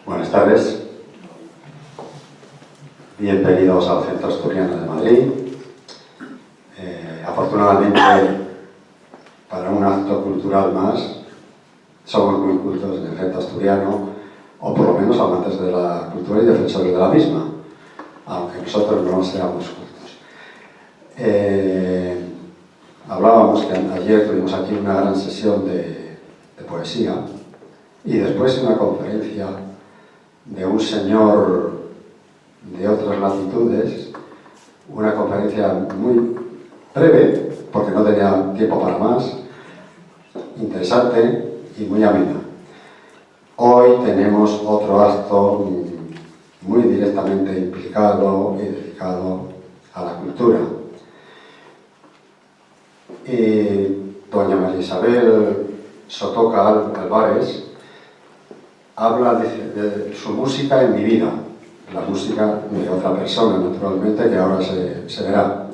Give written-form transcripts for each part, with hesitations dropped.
Buenas tardes. Bienvenidos al Centro Asturiano de Madrid. Afortunadamente, para un acto cultural más, somos muy cultos en el Centro Asturiano, o por lo menos amantes de la cultura y defensores de la misma, aunque nosotros no seamos cultos. Hablábamos que ayer tuvimos aquí una gran sesión de poesía y después una conferencia de un señor de otras latitudes, una conferencia muy breve, porque no tenía tiempo para más, interesante y muy amena. Hoy tenemos otro acto muy directamente implicado y dedicado a la cultura. Doña María Isabel Sotoca Álvarez habla de su música en mi vida, la música de otra persona, naturalmente, que ahora se verá.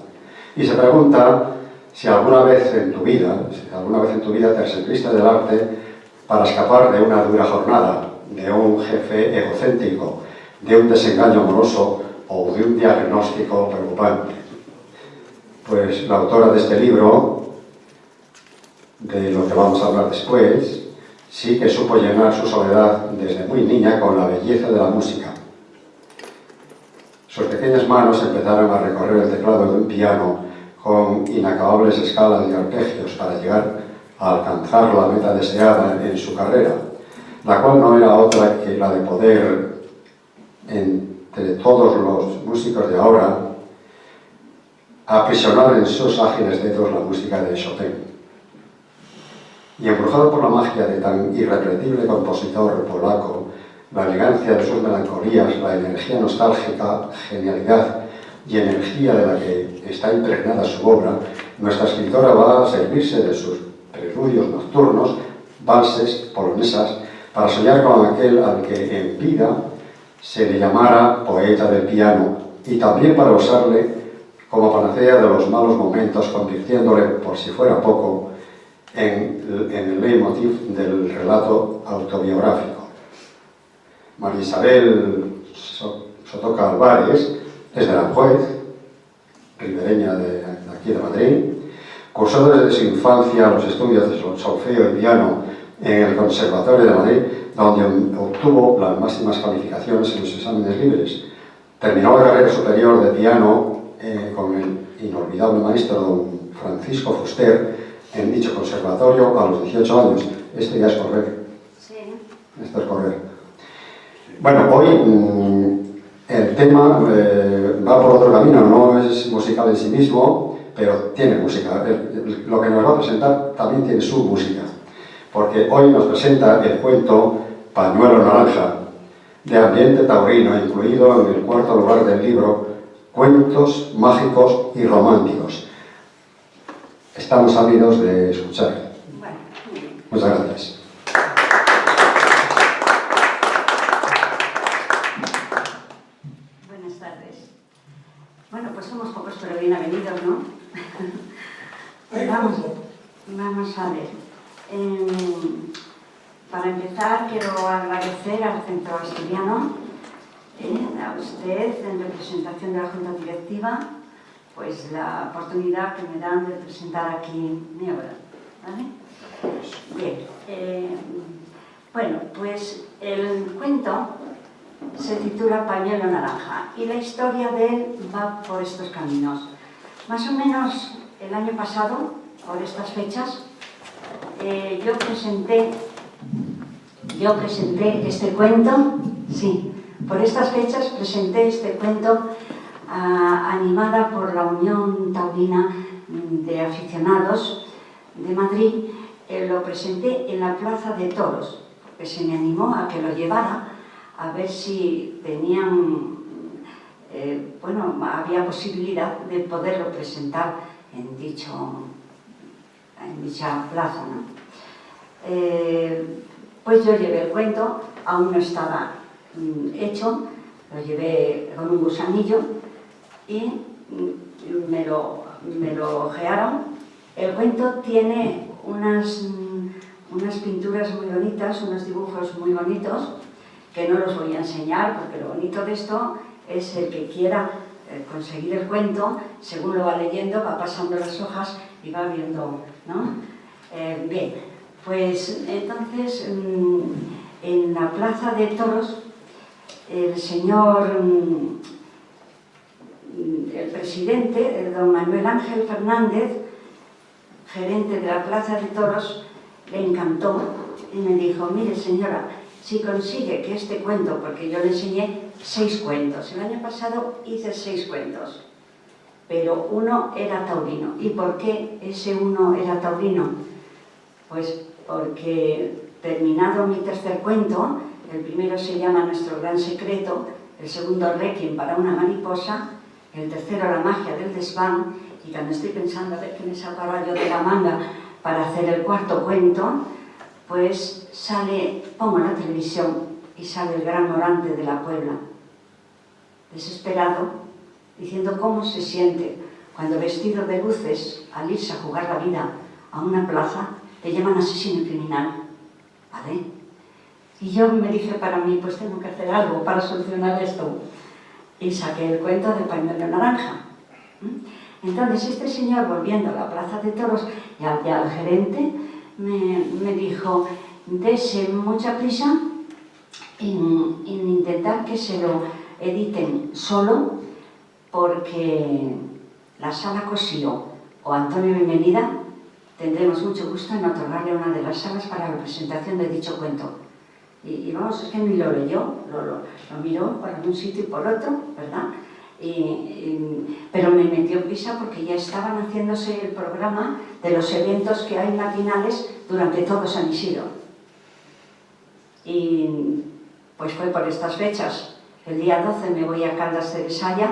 Y se pregunta si alguna vez en tu vida te serviste del arte para escapar de una dura jornada, de un jefe egocéntrico, de un desengaño amoroso o de un diagnóstico preocupante. Pues la autora de este libro, de lo que vamos a hablar después, sí que supo llenar su soledad desde muy niña con la belleza de la música. Sus pequeñas manos empezaron a recorrer el teclado de un piano con inacabables escalas y arpegios para llegar a alcanzar la meta deseada en su carrera, la cual no era otra que la de poder, entre todos los músicos de ahora, aprisionar en sus ágiles dedos la música de Chopin. Y embrujado por la magia de tan irrepetible compositor polaco, la elegancia de sus melancolías, la energía nostálgica, genialidad y energía de la que está impregnada su obra, nuestra escritora va a servirse de sus preludios nocturnos, valses, polonesas, para soñar con aquel al que en vida se le llamara poeta del piano, y también para usarle como panacea de los malos momentos, convirtiéndole, por si fuera poco, en el leitmotiv del relato autobiográfico. María Isabel Sotoca Álvarez es de Aranjuez, ribereña de aquí de Madrid. Cursó desde su infancia los estudios de solfeo y piano en el Conservatorio de Madrid, donde obtuvo las máximas calificaciones en los exámenes libres. Terminó la carrera superior de piano con el inolvidable maestro don Francisco Fuster en dicho conservatorio a los 18 años. Este ya es correr. Sí. Esto es correr. Bueno, hoy el tema va por otro camino, no es musical en sí mismo, pero tiene música. Lo que nos va a presentar también tiene su música, porque hoy nos presenta el cuento Pañuelo Naranja, de ambiente taurino, incluido en el cuarto lugar del libro Cuentos Mágicos y Románticos. Estamos ávidos de escuchar. Bueno, muchas gracias. Buenas tardes. Bueno, pues somos pocos pero bien avenidos, ¿no? Vamos a ver. Para empezar, quiero agradecer al Centro Asturiano, a usted, en representación de la Junta Directiva, pues la oportunidad que me dan de presentar aquí mi obra, ¿vale? Bien, bueno, pues el cuento se titula Pañuelo Naranja y la historia de él va por estos caminos. Más o menos el año pasado, por estas fechas, yo presenté este cuento, sí, por estas fechas presenté este cuento animada por la Unión Taurina de Aficionados de Madrid. Lo presenté en la Plaza de Toros, porque se me animó a que lo llevara a ver si tenían, había posibilidad de poderlo presentar en dicha plaza, ¿no? Pues yo llevé el cuento, aún no estaba hecho, lo llevé con un gusanillo y me lo me lo ojearon. El cuento tiene unas pinturas muy bonitas, unos dibujos muy bonitos, que no los voy a enseñar, porque lo bonito de esto es el que quiera conseguir el cuento, según lo va leyendo, va pasando las hojas y va viendo, ¿no? Bien, pues entonces en la Plaza de Toros, el señor, el presidente, el don Manuel Ángel Fernández, gerente de la Plaza de Toros, le encantó y me dijo: mire señora, si consigue que este cuento, porque yo le enseñé 6 cuentos, el año pasado hice 6 cuentos, pero uno era taurino. ¿Y por qué ese uno era taurino? Pues porque terminado mi tercer cuento, el primero se llama Nuestro Gran Secreto, el segundo Requiem para una mariposa, el tercero La Magia del Desván, y cuando estoy pensando a ver qué me sacará yo de la manga para hacer el cuarto cuento, pues pongo la televisión y sale el gran orante de la Puebla, desesperado, diciendo cómo se siente cuando, vestido de luces, al irse a jugar la vida a una plaza, le llaman asesino criminal. ¿Vale? Y yo me dije para mí, pues tengo que hacer algo para solucionar esto. Y saqué el cuento de Pañuelo Naranja. Entonces este señor, volviendo a la Plaza de Toros y al gerente, me dijo: dese mucha prisa en intentar que se lo editen solo, porque la Sala Cosío o Antonio Bienvenida tendremos mucho gusto en otorgarle una de las salas para la presentación de dicho cuento. Y vamos, es que ni lo leyó, lo miró por algún sitio y por otro, ¿verdad? Pero me metió prisa porque ya estaban haciéndose el programa de los eventos que hay matinales durante todo San Isidro. Y pues fue por estas fechas. El día 12 me voy a Caldas de Besaya,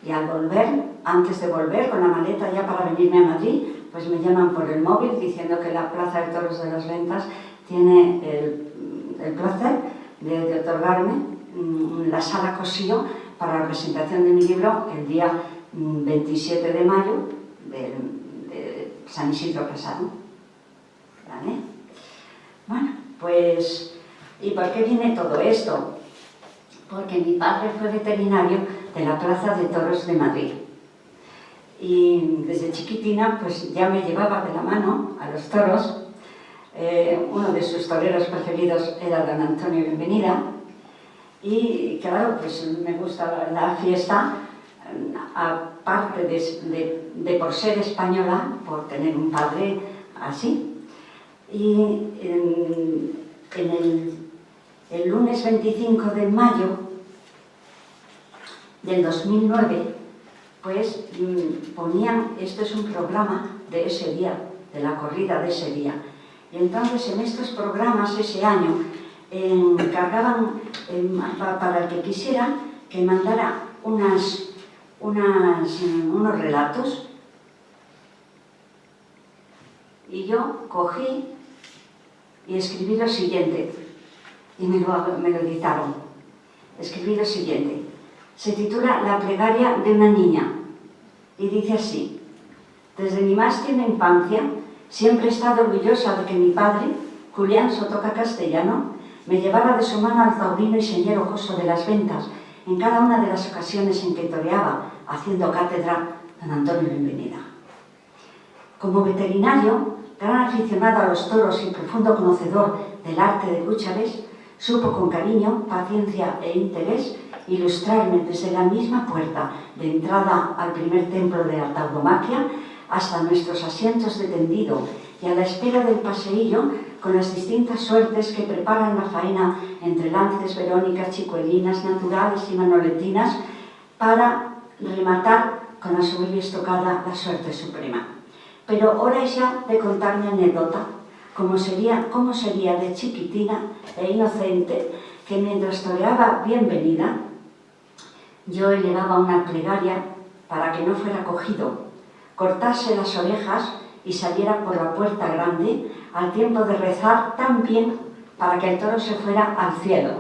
y al volver, antes de volver con la maleta ya para venirme a Madrid, pues me llaman por el móvil diciendo que la Plaza de Toros de las Ventas tiene el placer de otorgarme la Sala Cosío para la presentación de mi libro el día 27 de mayo de San Isidro pasado. ¿Vale? Bueno, pues, ¿y por qué viene todo esto? Porque mi padre fue veterinario de la Plaza de Toros de Madrid. Y desde chiquitina pues ya me llevaba de la mano a los toros. Uno de sus toreros preferidos era don Antonio Bienvenida. Y claro, pues me gusta la fiesta, aparte de por ser española, por tener un padre así. Y el lunes 25 de mayo del 2009, pues ponían, esto es un programa de ese día, de la corrida de ese día. Y entonces en estos programas ese año encargaban para el que quisiera que mandara unos relatos. Y yo cogí y escribí lo siguiente, y me lo editaron. Escribí lo siguiente. Se titula La plegaria de una niña, y dice así: desde mi más tierna infancia siempre he estado orgullosa de que mi padre, Julián Sotoca Castellano, me llevara de su mano al taurino y señero coso de las Ventas en cada una de las ocasiones en que toreaba, haciendo cátedra, don Antonio Bienvenida. Como veterinario, gran aficionado a los toros y profundo conocedor del arte de cúchares, supo con cariño, paciencia e interés ilustrarme desde la misma puerta de entrada al primer templo de la tauromaquia hasta nuestros asientos de tendido y a la espera del paseillo con las distintas suertes que preparan la faena entre lances, verónicas, chicuelinas, naturales y manoletinas para rematar con la soberbia estocada la suerte suprema. Pero hora es ya de contar mi anécdota, cómo sería de chiquitina e inocente que mientras toreaba Bienvenida, yo elevaba una plegaria para que no fuera cogido, cortase las orejas y saliera por la puerta grande al tiempo de rezar también para que el toro se fuera al cielo.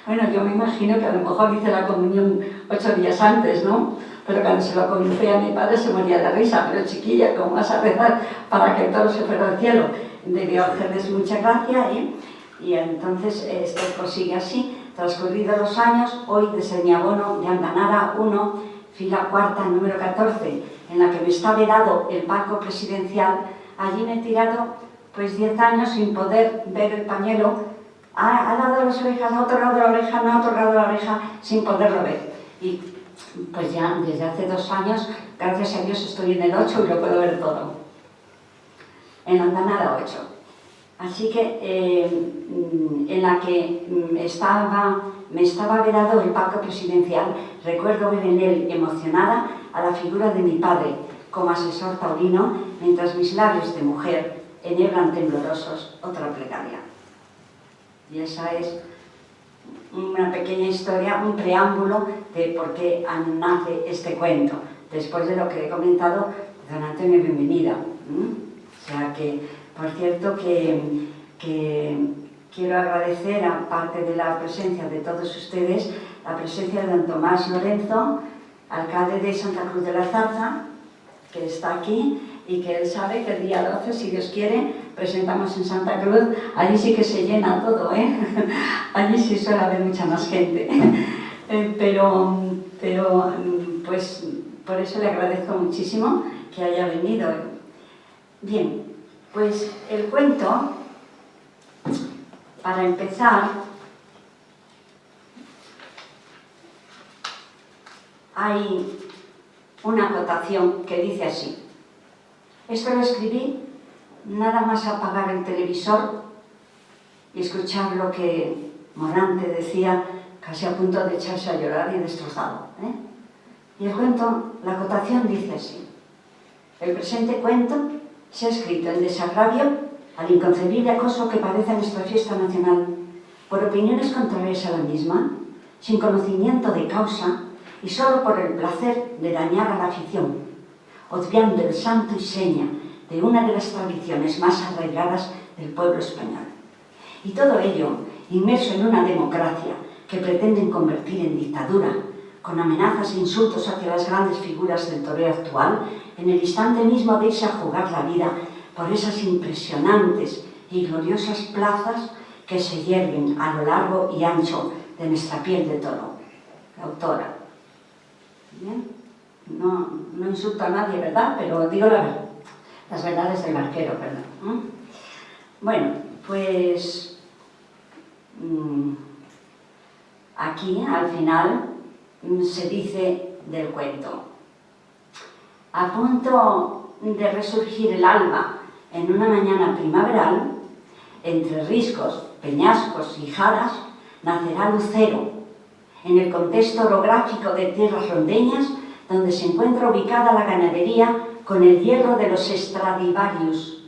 Bueno, yo me imagino que a lo mejor hice la comunión 8 días antes, ¿no? pero cuando se lo conté a mi padre se moría de risa. Pero chiquilla, ¿cómo vas a rezar para que el toro se fuera al cielo? Debió hacerles mucha gracia, ¿eh? Y entonces esto prosigue así. Transcurridos los años, hoy desde mi abono de Andanara 1, fila cuarta, número 14, en la que me está vedado el banco presidencial, allí me he tirado pues 10 años sin poder ver el pañuelo. Ha dado las orejas, ha otorgado la oreja, no ha otorgado la oreja, sin poderlo ver. Y pues ya desde hace 2 años, gracias a Dios, estoy en el 8 y lo puedo ver todo. En Andanara 8. Así que en la que me estaba vedado el palco presidencial, recuerdo ver en él emocionada a la figura de mi padre como asesor taurino, mientras mis labios de mujer enhebran temblorosos otra plegaria. Y esa es una pequeña historia, un preámbulo de por qué nace este cuento, después de lo que he comentado. Don Antonio, bienvenida. O sea que, por cierto, que quiero agradecer, aparte de la presencia de todos ustedes, la presencia de don Tomás Lorenzo, alcalde de Santa Cruz de la Zarza, que está aquí y que él sabe que el día 12, si Dios quiere, presentamos en Santa Cruz. Allí sí que se llena todo, ¿eh? Allí sí suele haber mucha más gente. Pero pues por eso le agradezco muchísimo que haya venido. Bien, pues el cuento, para empezar, hay una acotación que dice así. Esto lo escribí nada más apagar el televisor y escuchar lo que Morante decía, casi a punto de echarse a llorar y destrozado, ¿eh? Y el cuento, la acotación dice así. El presente cuento se ha escrito en desagravio al inconcebible acoso que padece nuestra fiesta nacional por opiniones contrarias a la misma, sin conocimiento de causa y solo por el placer de dañar a la afición, obviando el santo y seña de una de las tradiciones más arraigadas del pueblo español. Y todo ello inmerso en una democracia que pretenden convertir en dictadura, con amenazas e insultos hacia las grandes figuras del toreo actual, en el instante mismo de irse a jugar la vida por esas impresionantes y gloriosas plazas que se yerguen a lo largo y ancho de nuestra piel de toro. La autora. ¿Bien? No insulto a nadie, ¿verdad? Pero digo la verdad. Las verdades del barquero, perdón. Bueno, pues aquí, al final, se dice del cuento. A punto de resurgir el alba en una mañana primaveral, entre riscos, peñascos y jaras, nacerá Lucero, en el contexto orográfico de tierras rondeñas, donde se encuentra ubicada la ganadería con el hierro de los Stradivarius,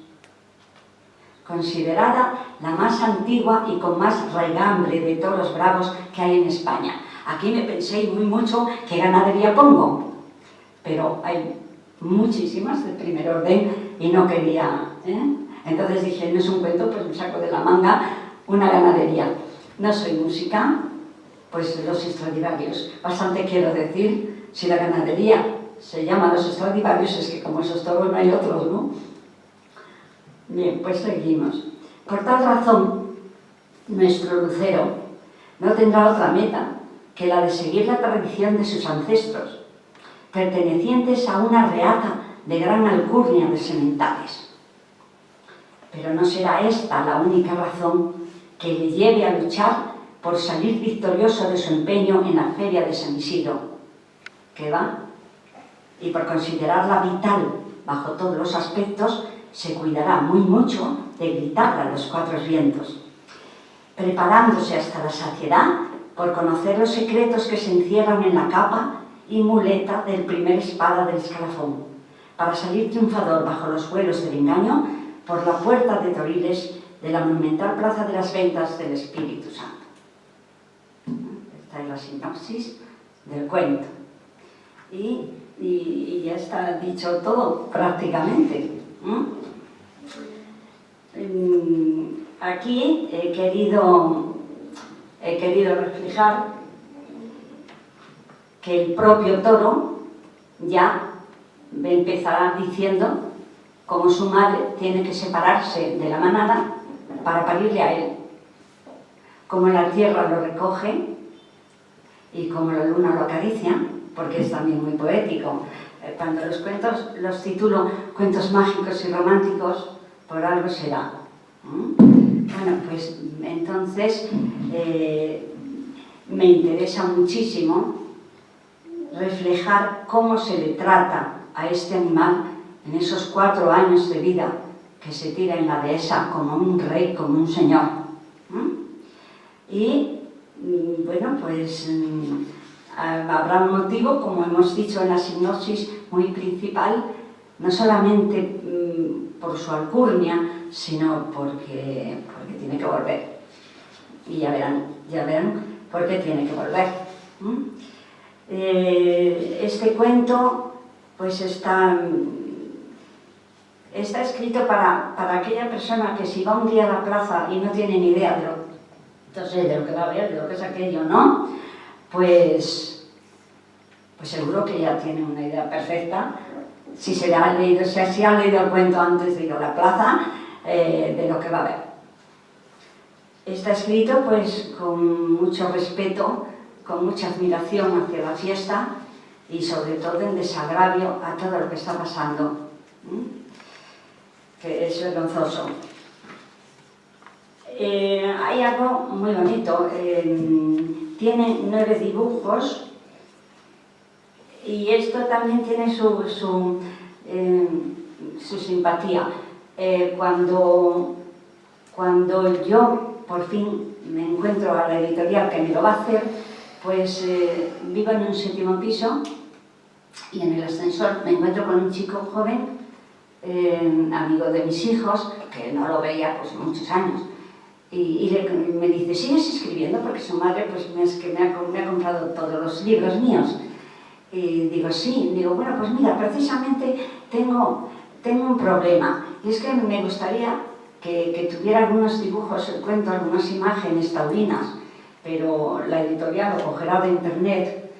considerada la más antigua y con más raigambre de toros bravos que hay en España. Aquí me pensé muy mucho qué ganadería pongo, pero hay muchísimas de primer orden y no quería, ¿eh? Entonces dije, no es un cuento, pues me saco de la manga una ganadería. No soy música, pues los Stradivarius. Bastante quiero decir, si la ganadería se llama los Stradivarius, es que como esos toros no hay otros, ¿no? Bien, pues seguimos. Por tal razón, nuestro lucero no tendrá otra meta que la de seguir la tradición de sus ancestros, pertenecientes a una reata de gran alcurnia de sementales. Pero no será esta la única razón que le lleve a luchar por salir victorioso de su empeño en la feria de San Isidro, que va, y por considerarla vital bajo todos los aspectos, se cuidará muy mucho de gritarla a los 4 vientos, preparándose hasta la saciedad por conocer los secretos que se encierran en la capa y muleta del primer espada del escalafón, para salir triunfador bajo los vuelos del engaño por la puerta de Toriles de la monumental Plaza de las Ventas del Espíritu Santo. Esta es la sinopsis del cuento. Y ya está dicho todo, prácticamente. Aquí he querido reflejar que el propio toro ya empezará diciendo cómo su madre tiene que separarse de la manada para parirle a él, cómo la tierra lo recoge y cómo la luna lo acaricia, porque es también muy poético. Cuando los cuentos los titulo Cuentos mágicos y románticos, por algo será. Bueno, pues entonces me interesa muchísimo reflejar cómo se le trata a este animal en esos 4 años de vida que se tira en la dehesa como un rey, como un señor. Y bueno, pues habrá un motivo, como hemos dicho en la sinopsis, muy principal, no solamente por su alcurnia, sino porque tiene que volver. Y ya verán por qué tiene que volver. Este cuento pues está escrito para aquella persona que si va un día a la plaza y no tiene ni idea de lo que va a ver, de lo que es aquello, ¿no? Pues seguro que ya tiene una idea perfecta, si ha leído el cuento antes de ir a la plaza, de lo que va a ver. Está escrito pues con mucho respeto, con mucha admiración hacia la fiesta y sobre todo en desagravio a todo lo que está pasando, que es vergonzoso. Hay algo muy bonito, tiene 9 dibujos y esto también tiene su simpatía. Cuando yo por fin me encuentro a la editorial que me lo va a hacer, pues vivo en un 7º piso y en el ascensor me encuentro con un chico joven, amigo de mis hijos, que no lo veía pues muchos años, y me dice, ¿sigues escribiendo? Porque su madre pues me ha comprado todos los libros míos. Y digo, sí. Digo, bueno, pues mira, precisamente tengo un problema, y es que me gustaría que tuviera algunos dibujos, el cuento, algunas imágenes taurinas, pero la editorial lo cogerá de internet,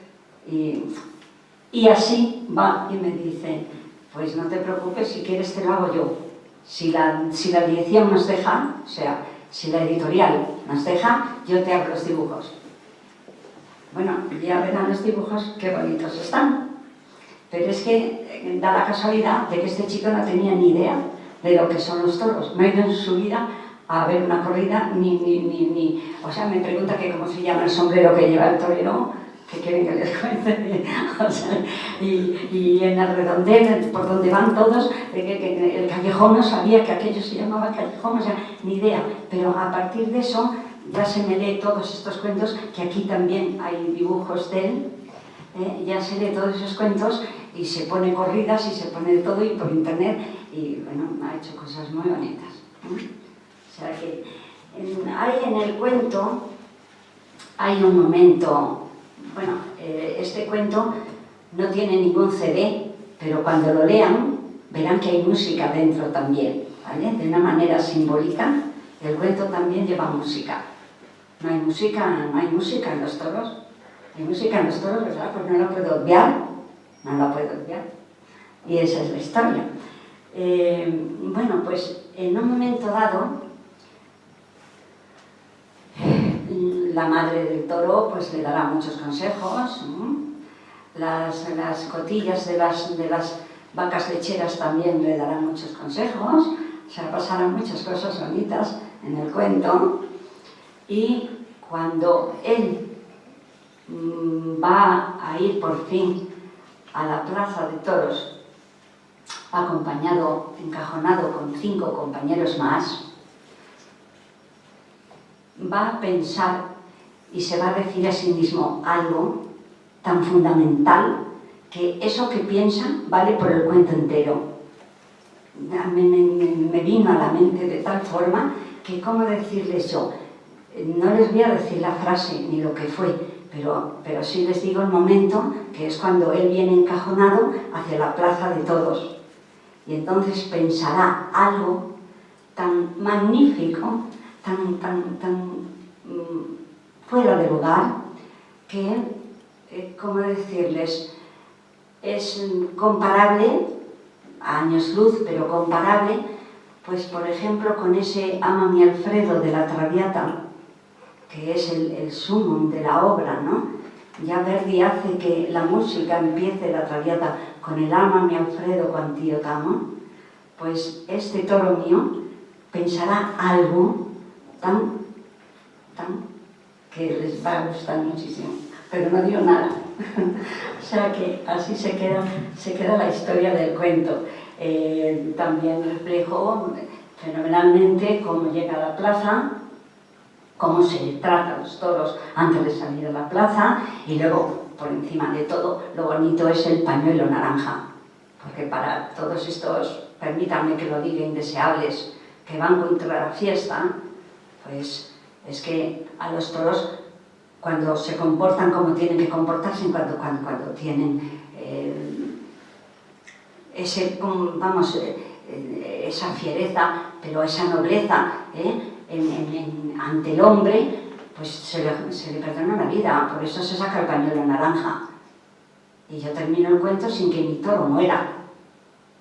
y así va y me dice, pues no te preocupes, si quieres te lo hago yo. Si la dirección nos deja, o sea, si la editorial nos deja, yo te hago los dibujos. Bueno, ya verán los dibujos qué bonitos están. Pero es que da la casualidad de que este chico no tenía ni idea de lo que son los toros. No ha ido en su vida a ver una corrida, o sea, me pregunta que cómo se llama el sombrero que lleva el torero, que quieren que les cuente, o sea, y en el redondel, por donde van todos, el callejón, no sabía que aquello se llamaba callejón, o sea, ni idea. Pero a partir de eso ya se me lee todos estos cuentos, que aquí también hay dibujos de él, ya se lee todos esos cuentos y se pone corridas y se pone de todo y por internet, y bueno, ha hecho cosas muy bonitas. O sea que en el cuento hay un momento, bueno, este cuento no tiene ningún CD, pero cuando lo lean verán que hay música dentro también, ¿vale? De una manera simbólica, el cuento también lleva música. No hay música en los toros. Hay música en los toros, ¿verdad? Pues no la puedo obviar, y esa es la historia. Bueno, pues en un momento dado, la madre del toro pues le dará muchos consejos, las cotillas de las vacas lecheras también le darán muchos consejos, o sea, pasarán muchas cosas bonitas en el cuento, y cuando él va a ir por fin a la plaza de toros, acompañado, encajonado con 5 compañeros más, va a pensar y se va a decir a sí mismo algo tan fundamental que eso que piensa vale por el cuento entero. Me vino a la mente de tal forma que, ¿cómo decirles yo? No les voy a decir la frase ni lo que fue, pero sí les digo el momento, que es cuando él viene encajonado hacia la plaza de todos. Y entonces pensará algo tan magnífico, tan fuera de lugar, que, ¿cómo decirles? es comparable, a años luz, pero comparable, pues por ejemplo con ese Ama mi Alfredo de la Traviata, que es el sumum de la obra, ¿no? Ya Verdi hace que la música empiece la Traviata con el Ama mi Alfredo quanti io t'amo. Pues este toro mío pensará algo tan que les va a gustar muchísimo, pero no digo nada. O sea que así se queda la historia del cuento. También reflejo fenomenalmente cómo llega a la plaza, cómo se trata a los toros antes de salir a la plaza, y luego, por encima de todo, lo bonito es el pañuelo naranja, porque para todos estos, permítanme que lo diga, indeseables, que van contra la fiesta, pues es que a los toros, cuando se comportan como tienen que comportarse, cuando tienen esa fiereza, pero esa nobleza ante el hombre, pues se le perdona la vida. Por eso se saca el pañuelo naranja. Y yo termino el cuento sin que mi toro muera,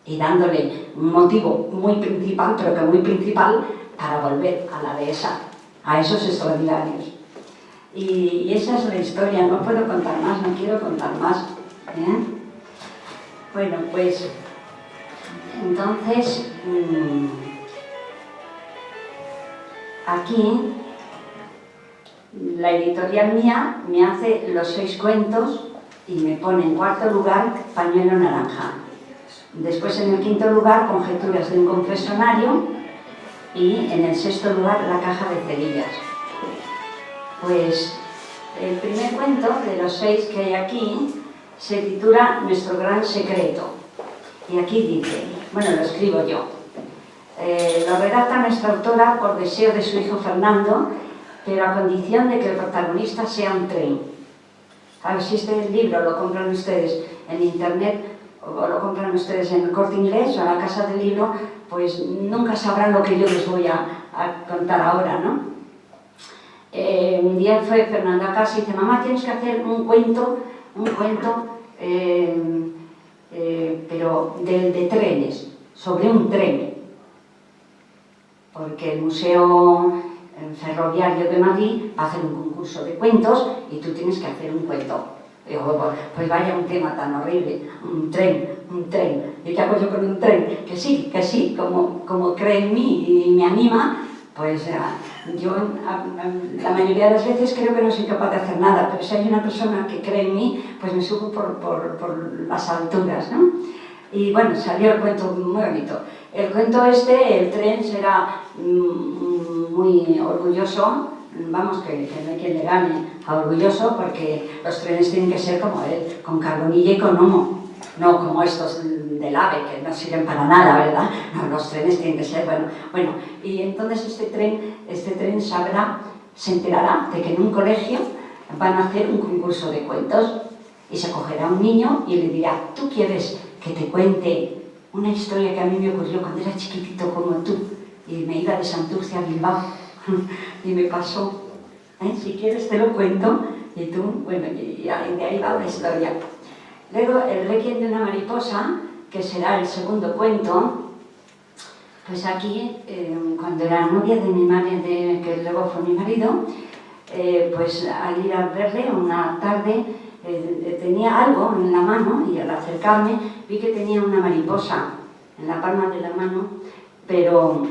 y dándole un motivo muy principal, pero que muy principal, para volver a la dehesa, a esos extraordinarios. Y esa es la historia. No puedo contar más, no quiero contar más. Bueno, pues entonces aquí la editorial mía me hace los 6 cuentos y me pone en cuarto lugar Pañuelo naranja. Después, en el quinto lugar, Conjeturas de un confesionario, y en el sexto lugar, La caja de cerillas. Pues el primer cuento de los 6 que hay aquí se titula Nuestro gran secreto, y aquí dice, bueno, lo escribo yo, lo redacta nuestra autora por deseo de su hijo Fernando, pero a condición de que el protagonista sea un tren. Claro, si este libro lo compran ustedes en internet, o lo compran ustedes en el Corte Inglés o en la casa del libro, pues nunca sabrán lo que yo les voy a contar ahora, ¿no? Un día fue Fernando a casa y dice, mamá, tienes que hacer un cuento, pero de trenes, sobre un tren, porque el Museo Ferroviario de Madrid va a hacer un concurso de cuentos y tú tienes que hacer un cuento. Digo, pues vaya, un tema tan horrible, un tren. ¿Y qué hago yo con un tren? Que sí, como cree en mí y me anima, pues yo la mayoría de las veces creo que no soy capaz de hacer nada, pero si hay una persona que cree en mí, pues me subo por las alturas, ¿no? Y bueno, salió el cuento muy bonito. El cuento el tren será muy orgulloso, vamos, que no hay quien le gane a orgulloso, porque los trenes tienen que ser como él, con carbonilla y con humo, no como estos del AVE, que no sirven para nada, ¿verdad? No, los trenes tienen que ser, bueno, y entonces este tren se enterará de que en un colegio van a hacer un concurso de cuentos, y se cogerá un niño y le dirá, ¿tú quieres que te cuente una historia que a mí me ocurrió cuando era chiquitito como tú? Y me iba de Santurce a Bilbao y me pasó. Si quieres te lo cuento, y tú, bueno, y de ahí va la historia. Luego, el Requiem de una mariposa, que será el segundo cuento, pues aquí, cuando era novia de mi madre, que luego fue mi marido, pues al ir a verle una tarde, tenía algo en la mano, y al acercarme vi que tenía una mariposa en la palma de la mano, pero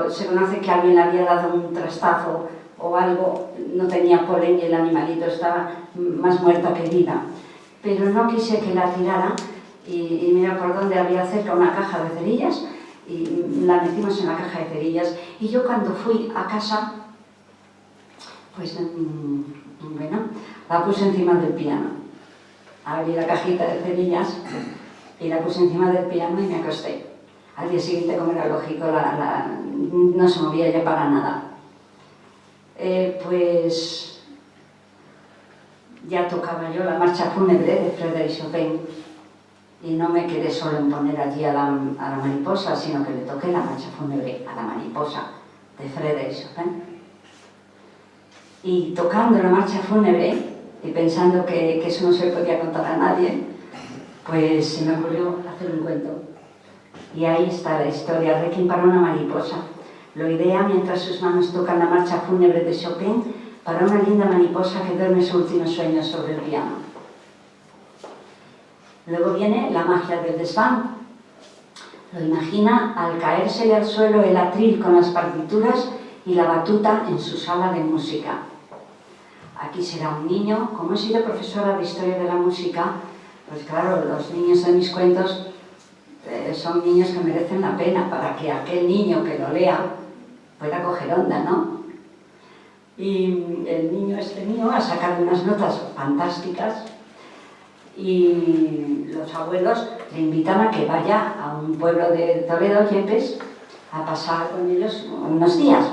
se conoce que alguien le había dado un trastazo o algo, no tenía polen y el animalito estaba más muerta que viva. Pero no quise que la tirara, y mira por dónde había cerca una caja de cerillas, y la metimos en la caja de cerillas. Y yo, cuando fui a casa, pues bueno, la puse encima del piano. Abrí la cajita de cerillas y la puse encima del piano y me acosté. Al día siguiente, como era lógico, no se movía ya para nada. Pues ya tocaba yo la marcha fúnebre de Frédéric Chopin, y no me quedé solo en poner allí a la mariposa, sino que le toqué la marcha fúnebre a la mariposa de Frédéric Chopin. Y tocando la marcha fúnebre, y pensando que eso no se podía contar a nadie, pues se me ocurrió hacer un cuento. Y ahí está la historia, Requiem para una mariposa. Lo idea mientras sus manos tocan la marcha fúnebre de Chopin para una linda mariposa que duerme su último sueño sobre el piano. Luego viene la magia del desván. Lo imagina al caérsele al suelo el atril con las partituras y la batuta en su sala de música. Aquí será un niño. Como he sido profesora de historia de la música, pues claro, los niños de mis cuentos son niños que merecen la pena para que aquel niño que lo lea pueda coger onda, ¿no? Y el niño este mío ha sacado unas notas fantásticas y los abuelos le invitan a que vaya a un pueblo de Toledo, Yepes, a pasar con ellos unos días.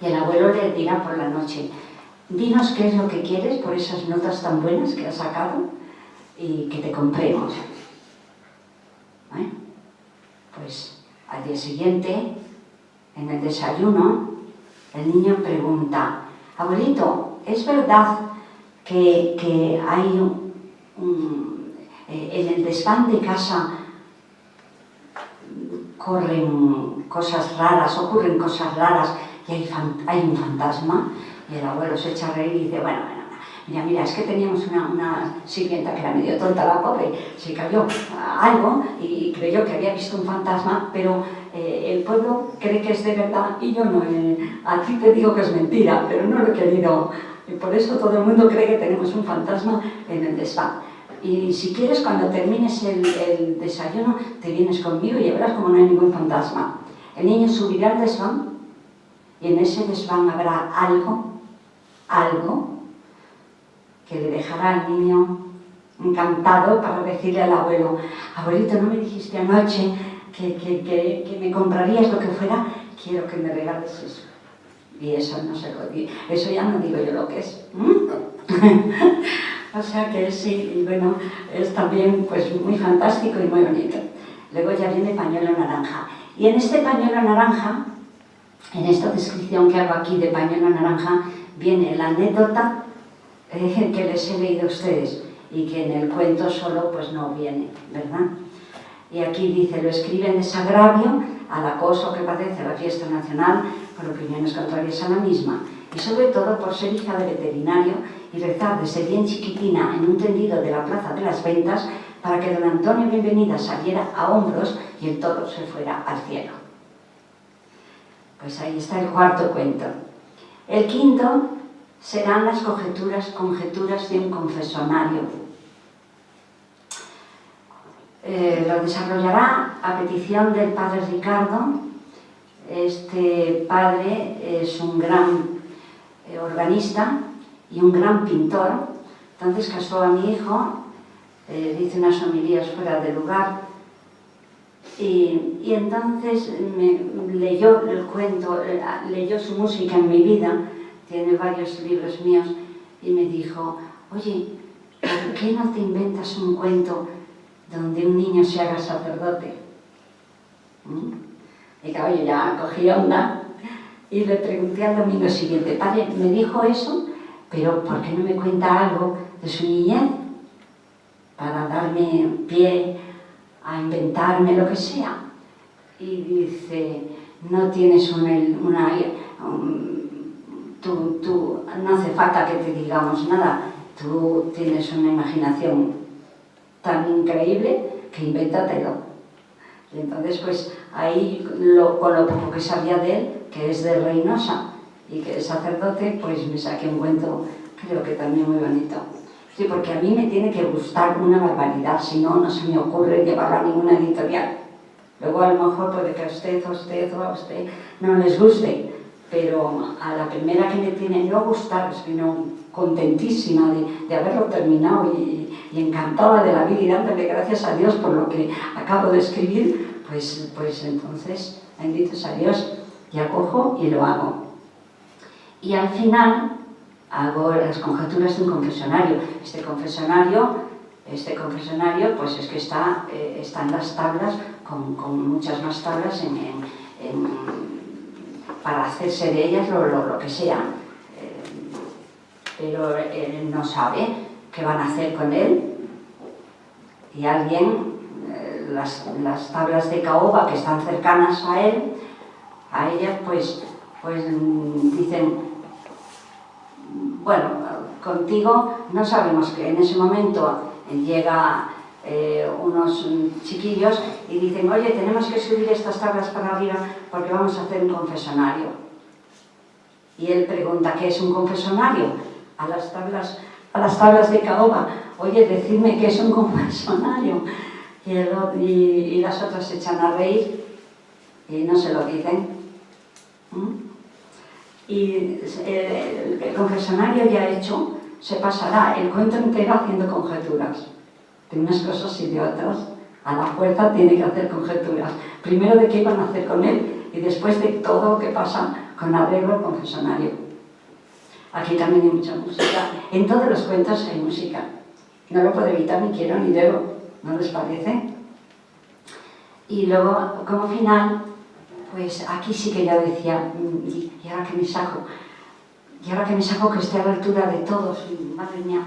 Y el abuelo le dirá por la noche: dinos qué es lo que quieres por esas notas tan buenas que has sacado y que te compremos. Pues al día siguiente, en el desayuno, el niño pregunta: abuelito, ¿es verdad que hay en el desván de casa ocurren cosas raras y hay un fantasma? Y el abuelo se echa a reír y dice: bueno, mira, es que teníamos una sirvienta que era medio tonta, la pobre, se cayó algo y creyó que había visto un fantasma, pero el pueblo cree que es de verdad y yo no, a ti te digo que es mentira, pero no lo he querido, y por eso todo el mundo cree que tenemos un fantasma en el desván. Y si quieres, cuando termines el desayuno, te vienes conmigo y ya verás como no hay ningún fantasma. El niño subirá al desván y en ese desván habrá algo que le dejará al niño encantado para decirle al abuelo: abuelito, ¿no me dijiste anoche que me comprarías lo que fuera? Quiero que me regales eso. Y eso no se lo digo, eso ya no digo yo lo que es. O sea que sí, y bueno, es también pues muy fantástico y muy bonito. Luego ya viene Pañuelo Naranja. Y en este Pañuelo Naranja, en esta descripción que hago aquí de Pañuelo Naranja, viene la anécdota que les he leído a ustedes y que en el cuento solo pues no viene, ¿verdad? Y aquí dice: lo escribe en desagravio al acoso que padece la fiesta nacional por opiniones contrarias a la misma, y sobre todo por ser hija de veterinario y rezar desde bien chiquitina en un tendido de la Plaza de las Ventas para que don Antonio Bienvenida saliera a hombros y el toro se fuera al cielo. Pues ahí está el cuarto cuento. El quinto serán las conjeturas de un confesonario. Lo desarrollará a petición del padre Ricardo. Este padre es un gran organista y un gran pintor. Entonces casó a mi hijo, dice unas homilías fuera de lugar, y entonces leyó el cuento, leyó su música en mi vida, tiene varios libros míos, y me dijo: oye, ¿por qué no te inventas un cuento donde un niño se haga sacerdote? Y claro, yo ya cogí onda y le pregunté al domingo siguiente: padre, me dijo eso, pero ¿por qué no me cuenta algo de su niñez? Para darme pie a inventarme lo que sea. Y dice: no tienes tú no hace falta que te digamos nada, tú tienes una imaginación tan increíble que invéntatelo. Y entonces pues ahí con lo poco que sabía de él, que es de Reynosa y que es sacerdote, pues me saqué un cuento, creo que también muy bonito. Sí, porque a mí me tiene que gustar una barbaridad, si no, no se me ocurre llevarlo a ninguna editorial. Luego a lo mejor puede que a usted no les guste, pero a la primera que me tiene no gustar, sino contentísima de haberlo terminado y encantada de la vida y dándole gracias a Dios por lo que acabo de escribir, pues entonces, benditos a Dios, ya cojo y lo hago. Y al final hago las conjeturas de un confesonario. Este confesonario pues es que están las tablas con muchas más tablas para hacerse de ellas lo que sea. pero él no sabe qué van a hacer con él. Y alguien, las tablas de caoba que están cercanas a él, a ella, pues dicen, bueno, contigo no sabemos, que en ese momento llega unos chiquillos y dicen, oye, tenemos que subir estas tablas para arriba porque vamos a hacer un confesonario. Y él pregunta, ¿qué es un confesonario? A las tablas de caoba, oye, decidme qué es un confesonario. Y las otras se echan a reír y no se lo dicen. Y el confesonario ya hecho se pasará el cuento entero haciendo conjeturas de unas cosas y de otras. A la fuerza tiene que hacer conjeturas, primero de qué iban a hacer con él y después de todo lo que pasa con arreglo al confesonario. Aquí también hay mucha música, en todos los cuentos hay música, no lo puedo evitar, ni quiero ni debo, ¿no les parece? Y luego, como final, pues aquí sí que ya decía, ¿y ahora qué me saco? ¿Y ahora qué me saco que esté a la altura de todos? Madre mía.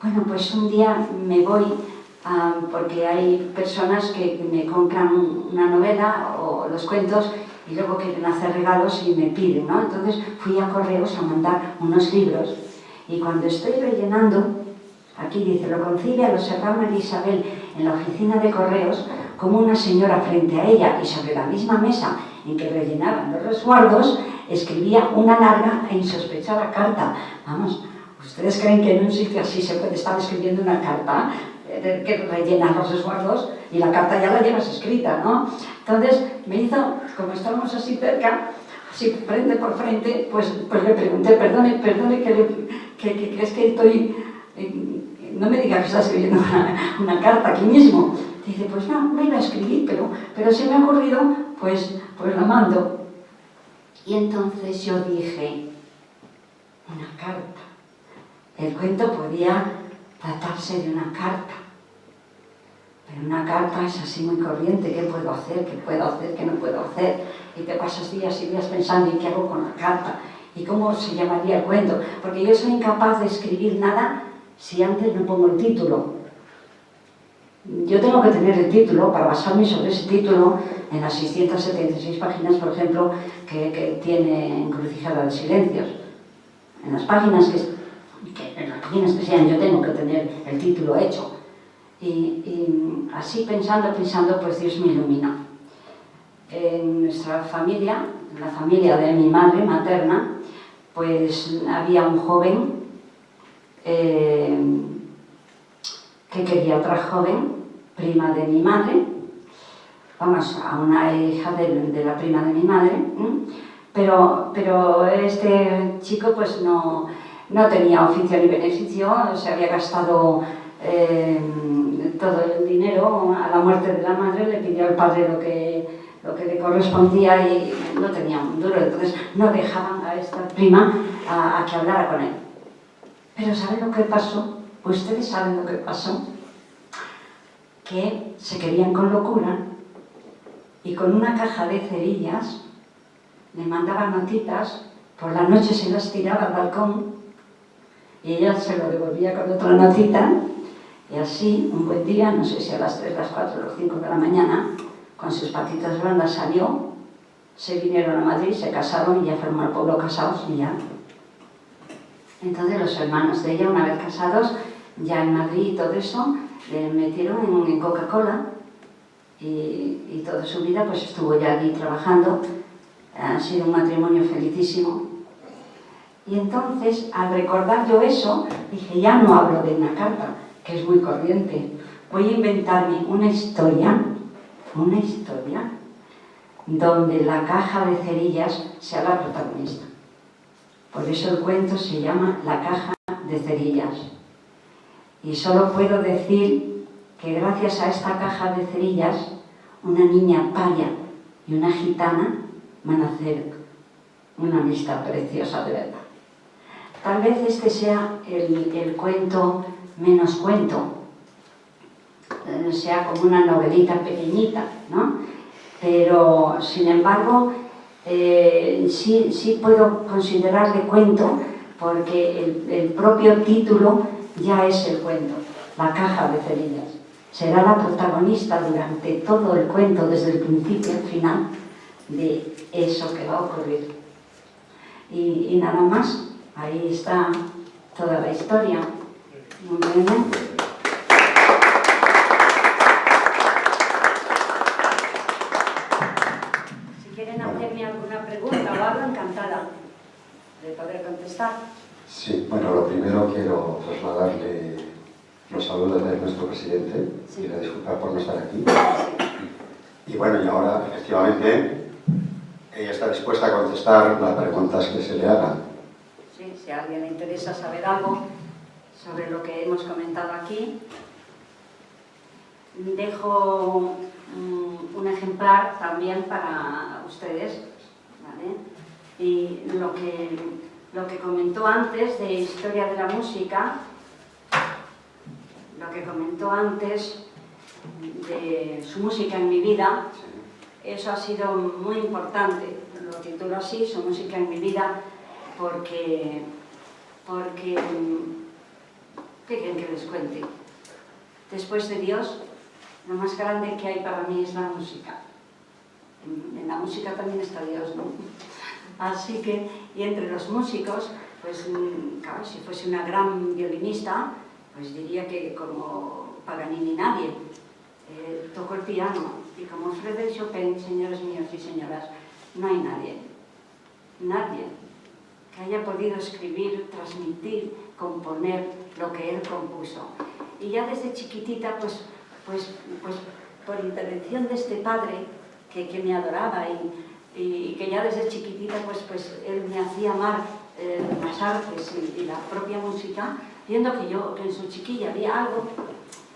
Bueno, pues un día me voy, porque hay personas que me compran una novela o los cuentos y luego quieren hacer regalos y me piden, ¿no? Entonces fui a Correos a mandar unos libros y cuando estoy rellenando, aquí dice, lo concibe, lo observaba María Isabel en la oficina de Correos como una señora frente a ella y sobre la misma mesa en que rellenaban los resguardos escribía una larga e insospechada carta. Vamos, ¿ustedes creen que en un sitio así se puede estar escribiendo una carta que rellenan los resguardos y la carta ya la llevas escrita, ¿no? Entonces me hizo, como estábamos así cerca, así frente por frente, pues le pregunté, perdone, que es que estoy, no me diga que está escribiendo una carta aquí mismo. Dice, pues no iba a escribir, pero se me ha ocurrido, pues la mando. Y entonces yo dije, una carta. El cuento podía tratarse de una carta. Pero una carta es así muy corriente, ¿qué puedo hacer? ¿Qué puedo hacer? ¿Qué no puedo hacer? Y te pasas días y días pensando, ¿y qué hago con la carta? ¿Y cómo se llamaría el cuento? Porque yo soy incapaz de escribir nada si antes no pongo el título. Yo tengo que tener el título para basarme sobre ese título en las 676 páginas, por ejemplo, que tiene Encrucijada de Silencios. En las páginas que sean, yo tengo que tener el título hecho. Y así pensando, pues Dios me iluminó. En nuestra familia, en la familia de mi madre materna, pues había un joven que quería a otra joven, prima de mi madre, vamos, a una hija de la prima de mi madre, pero este chico pues no tenía oficio ni beneficio, se había gastado todo el dinero a la muerte de la madre, le pidió al padre lo que le correspondía y no tenía un duro, entonces no dejaban a esta prima a que hablara con él. Pero ¿saben lo que pasó? Ustedes saben lo que pasó, que se querían con locura y con una caja de cerillas le mandaban notitas, por la noche se las tiraba al balcón y ella se lo devolvía con otra notita y así, un buen día, no sé si a las 3, las 4 o las 5 de la mañana, con sus patitas blandas salió, se vinieron a Madrid, se casaron y ya fueron al pueblo casados y ya. Entonces los hermanos de ella, una vez casados, ya en Madrid y todo eso, le metieron en Coca-Cola y toda su vida pues estuvo ya allí trabajando. Ha sido un matrimonio felicísimo. Y entonces, al recordar yo eso, dije, ya no hablo de una carta, que es muy corriente. Voy a inventarme una historia donde la caja de cerillas sea la protagonista. Por eso el cuento se llama La caja de cerillas. Y solo puedo decir que gracias a esta caja de cerillas, una niña paria y una gitana van a hacer una amistad preciosa de verdad. Tal vez este sea el cuento menos cuento, sea como una novelita pequeñita, ¿no? Pero, sin embargo, sí puedo considerarle cuento porque el propio título ya es el cuento, La caja de cerillas. Será la protagonista durante todo el cuento, desde el principio al final, de eso que va a ocurrir. Y nada más, ahí está toda la historia. Muy bien. Si quieren hacerme alguna pregunta o algo, encantada de poder contestar. Sí, bueno, lo primero quiero trasladarle los saludos de nuestro presidente y le disculpar por no estar aquí. Y bueno, y ahora, efectivamente, ella está dispuesta a contestar las preguntas que se le hagan. Sí, si a alguien le interesa saber algo sobre lo que hemos comentado aquí, dejo un ejemplar también para ustedes, ¿vale? Y lo que comentó antes de historia de la música, lo que comentó antes de su música en mi vida, eso ha sido muy importante. Lo titulo así, Su música en mi vida, porque ¿qué quieren que les cuente? Después de Dios, lo más grande que hay para mí es la música. En la música también está Dios, ¿no? Así que, y entre los músicos, pues claro, si fuese una gran violinista, pues diría que como Paganini nadie. Toco el piano, y como Frédéric Chopin, señores míos y señoras, no hay nadie que haya podido escribir, transmitir, componer lo que él compuso. Y ya desde chiquitita, pues por intervención de este padre que me adoraba y que ya desde chiquitita pues él me hacía amar las artes y la propia música, viendo que en su chiquilla había algo,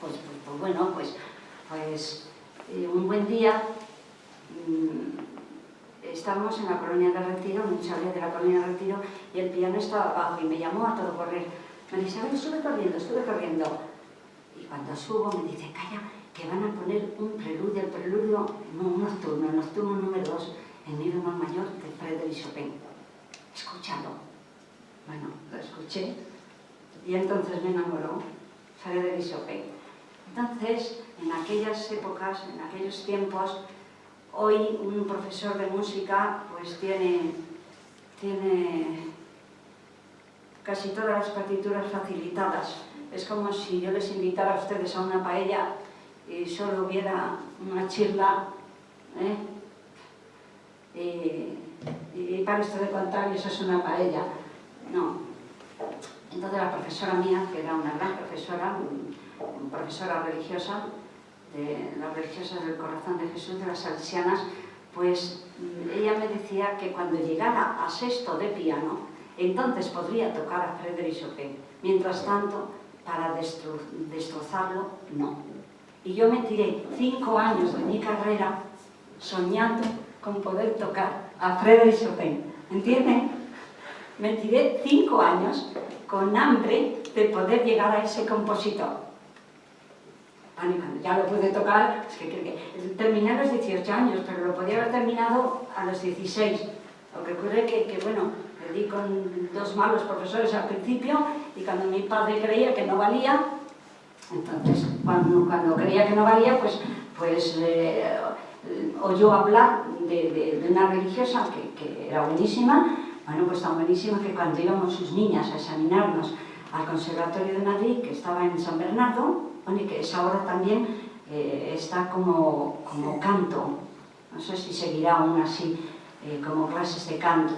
pues bueno, un buen día estábamos en la colonia de Retiro, en un chalet de la colonia de Retiro, y el piano estaba abajo y me llamó a todo correr. Me dice, a ver, estuve corriendo. Y cuando subo me dice, calla, que van a poner un preludio, un nocturno número 2, en mi bemol mayor de Frédéric Chopin. Escúchalo. Bueno, lo escuché y entonces me enamoró Frédéric Chopin. Entonces, en aquellas épocas, en aquellos tiempos, hoy un profesor de música pues tiene casi todas las partituras facilitadas. Es como si yo les invitara a ustedes a una paella y solo hubiera una chirla, y para esto de contar, eso es una paella. No. Entonces la profesora mía, que era una gran profesora, profesora religiosa, de las religiosas del Corazón de Jesús, de las salesianas, pues ella me decía que cuando llegara a sexto de piano, entonces podría tocar a Frédéric Chopin. Mientras tanto, para destrozarlo, no. Y yo me tiré 5 años de mi carrera soñando con poder tocar a Frédéric Chopin. ¿Entienden? Me tiré 5 años con hambre de poder llegar a ese compositor. Bueno, cuando ya lo pude tocar, es que terminé a los 18 años, pero lo podía haber terminado a los 16. Lo que ocurre que bueno, me di con 2 malos profesores al principio, y cuando mi padre creía que no valía, entonces cuando creía que no valía, pues oyó hablar de una religiosa que era buenísima, bueno, pues tan buenísima que cuando íbamos sus niñas a examinarnos al Conservatorio de Madrid, que estaba en San Bernardo, bueno, y que es ahora también está como canto, no sé si seguirá aún así, como clases de canto,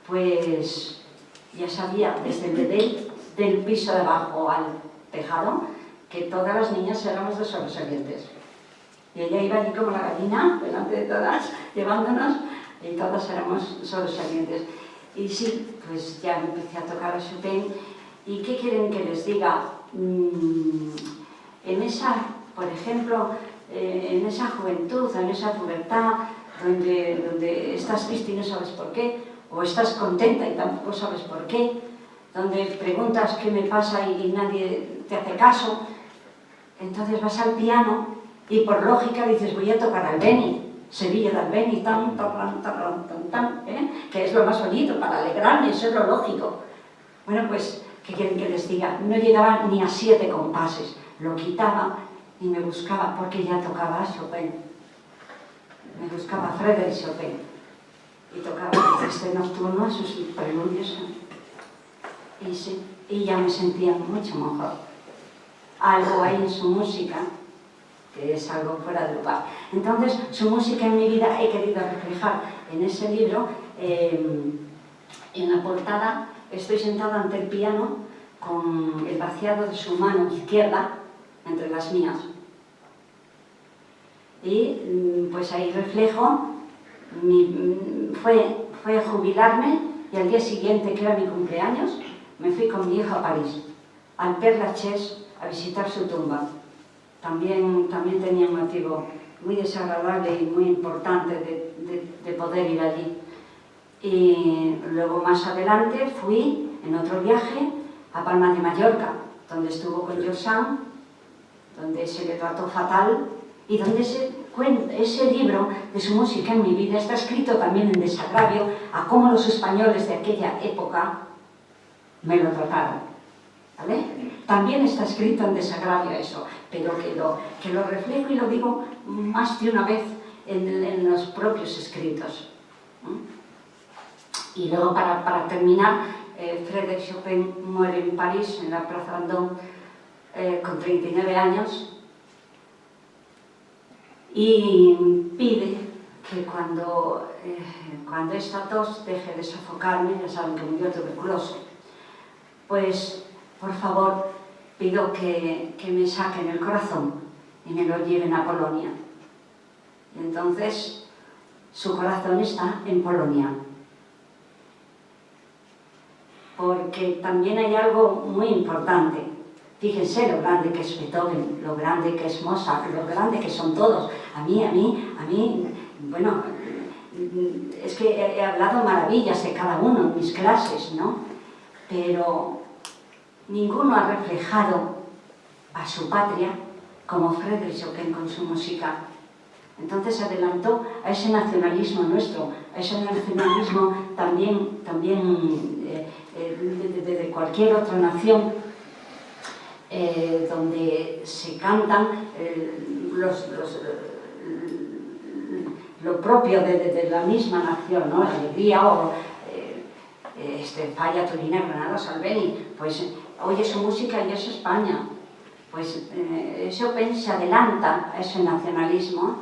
pues ya sabía desde el bedel del piso de abajo al tejado que todas las niñas éramos de sobresalientes. Y ella iba allí como la gallina, delante de todas, llevándonos, y todas éramos sobresalientes. Y sí, pues ya empecé a tocar a Chopin. ¿Y qué quieren que les diga? En esa, por ejemplo, en esa juventud, en esa pubertad, donde estás triste y no sabes por qué, o estás contenta y tampoco sabes por qué, donde preguntas qué me pasa y nadie te hace caso, entonces vas al piano y por lógica dices, voy a tocar Albéniz, Sevilla de Albéniz, que es lo más bonito para alegrarme, eso es lo lógico. Bueno, pues, ¿qué quieren que les diga? No llegaba ni a 7 compases. Lo quitaba y me buscaba, porque ya tocaba Chopin. Me buscaba Frédéric Chopin. Y tocaba este nocturno, sus preludios. Y sí, y ya me sentía mucho mejor. Algo hay en su música que es algo fuera de lugar. Entonces, su música en mi vida he querido reflejar en ese libro. En la portada estoy sentada ante el piano con el vaciado de su mano izquierda entre las mías. Y pues ahí reflejo, fue jubilarme y al día siguiente, que era mi cumpleaños, me fui con mi hijo a París, al Père Lachaise, a visitar su tumba. También tenía un motivo muy desagradable y muy importante de poder ir allí. Y luego más adelante fui en otro viaje a Palma de Mallorca, donde estuvo con George Sand, donde se le trató fatal y donde ese libro de su música en mi vida está escrito también en desagravio a cómo los españoles de aquella época me lo trataron, ¿vale? También está escrito en desagravio eso, pero que lo reflejo y lo digo más de una vez en los propios escritos. Y luego, para terminar, Frédéric Chopin muere en París, en la Plaza Vendôme, con 39 años, y pide que cuando esta tos deje de sofocarme, ya saben que murió tuberculoso, pues, por favor, pido que me saquen el corazón y me lo lleven a Polonia. Y entonces, su corazón está en Polonia. Porque también hay algo muy importante. Fíjense lo grande que es Beethoven, lo grande que es Mozart, lo grande que son todos. A mí, bueno, es que he hablado maravillas de cada uno en mis clases, ¿no? Pero ninguno ha reflejado a su patria como Frédéric Chopin con su música. Entonces adelantó a ese nacionalismo nuestro, a ese nacionalismo también de cualquier otra nación, donde se cantan lo propio de la misma nación, ¿no? La alegría o Falla, Turina, Granada, Salveni, pues oye su música y es España. Pues Chopin se adelanta a ese nacionalismo,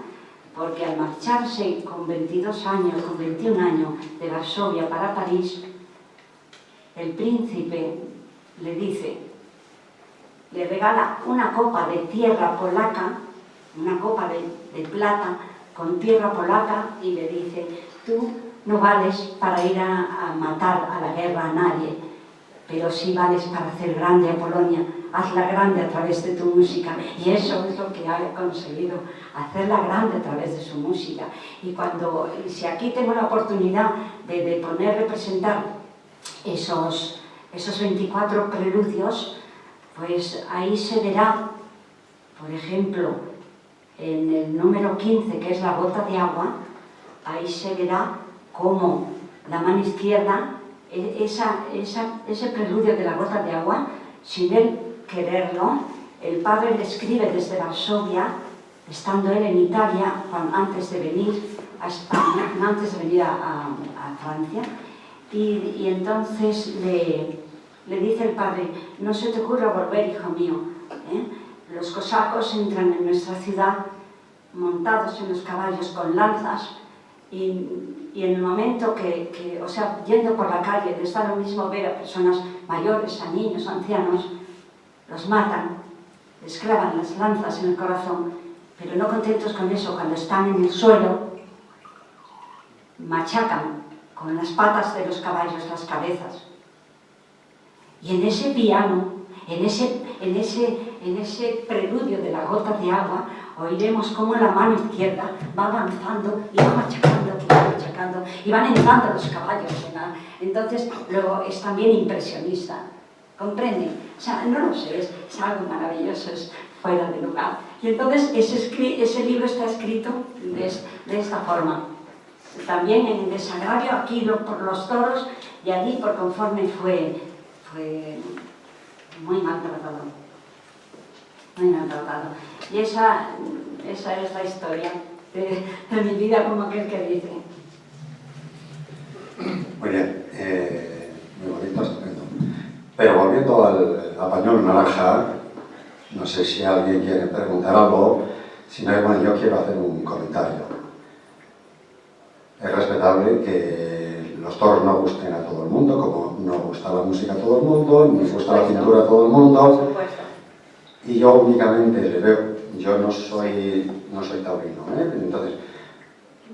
porque al marcharse con 22 años, con 21 años de Varsovia para París, el príncipe le dice, le regala una copa de tierra polaca, una copa de plata con tierra polaca, y le dice, tú no vales para ir a matar a la guerra a nadie, pero sí vales para hacer grande a Polonia, hazla grande a través de tu música. Y eso es lo que ha conseguido, hacerla grande a través de su música. Y si aquí tengo la oportunidad de representar esos 24 preludios, pues ahí se verá, por ejemplo, en el número 15, que es la gota de agua, ahí se verá cómo la mano izquierda, ese preludio de la gota de agua, sin él quererlo, el padre le escribe desde Varsovia, estando él en Italia, antes de venir a España, antes de venir a Francia, y entonces le dice el padre, no se te ocurra volver, hijo mío, los cosacos entran en nuestra ciudad montados en los caballos con lanzas, y en el momento o sea, yendo por la calle, les da lo mismo ver a personas mayores, a niños, a ancianos, los matan, les clavan las lanzas en el corazón, pero no contentos con eso, cuando están en el suelo, machacan con las patas de los caballos las cabezas. Y en ese piano, en ese preludio de la gota de agua, oiremos cómo la mano izquierda va avanzando y va machacando, y van entrando los caballos. Entonces, luego es también impresionista, ¿comprenden? O sea, no lo sé, es algo maravilloso, es fuera de lugar. Y entonces ese libro está escrito de esta forma. También en desagravio, aquí por los toros, y allí por conforme fue fue muy maltratado. Muy maltratado. Y esa es la historia de mi vida, como aquel que dice. Muy bien, muy bonito, estupendo. Pero volviendo al pañuelo naranja, no sé si alguien quiere preguntar algo, si no, bueno, yo quiero hacer un comentario. Es respetable que los toros no gusten a todo el mundo, como no gusta la música a todo el mundo, ni gusta la pintura a todo el mundo. Y yo únicamente le veo, yo no soy taurino, entonces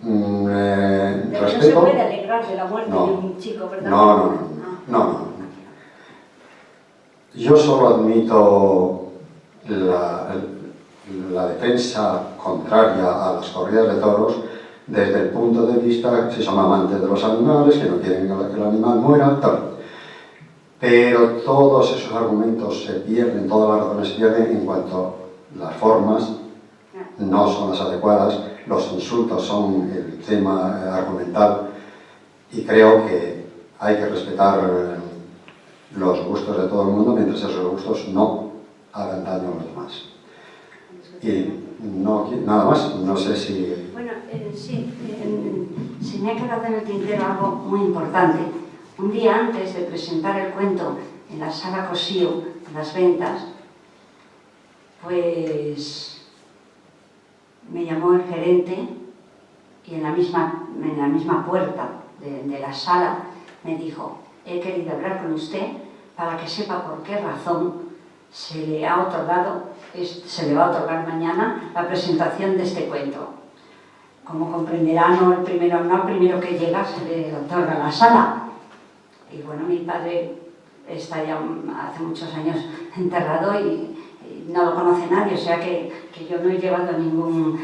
Pero respeto. no se puede alegrar de la muerte de un chico, ¿verdad? No. Yo solo admito la defensa contraria a las corridas de toros desde el punto de vista, si son amantes de los animales, que no quieren que el animal muera, tal. Pero todos esos argumentos se pierden, todas las razones se pierden en cuanto las formas no son las adecuadas, los insultos son el tema argumental, y creo que hay que respetar los gustos de todo el mundo mientras esos gustos no hagan daño a los demás. Y no, nada más, no sé si... Bueno, sí, se me ha quedado en el tintero algo muy importante. Un día antes de presentar el cuento en la sala Cosío, en las ventas, pues me llamó el gerente y en la misma puerta de la sala me dijo: he querido hablar con usted para que sepa por qué razón se le va a otorgar mañana la presentación de este cuento. Como comprenderá, no el primero que llega se le otorga la sala. Y bueno, mi padre está ya hace muchos años enterrado y no lo conoce nadie, o sea que yo no he llevado ningún...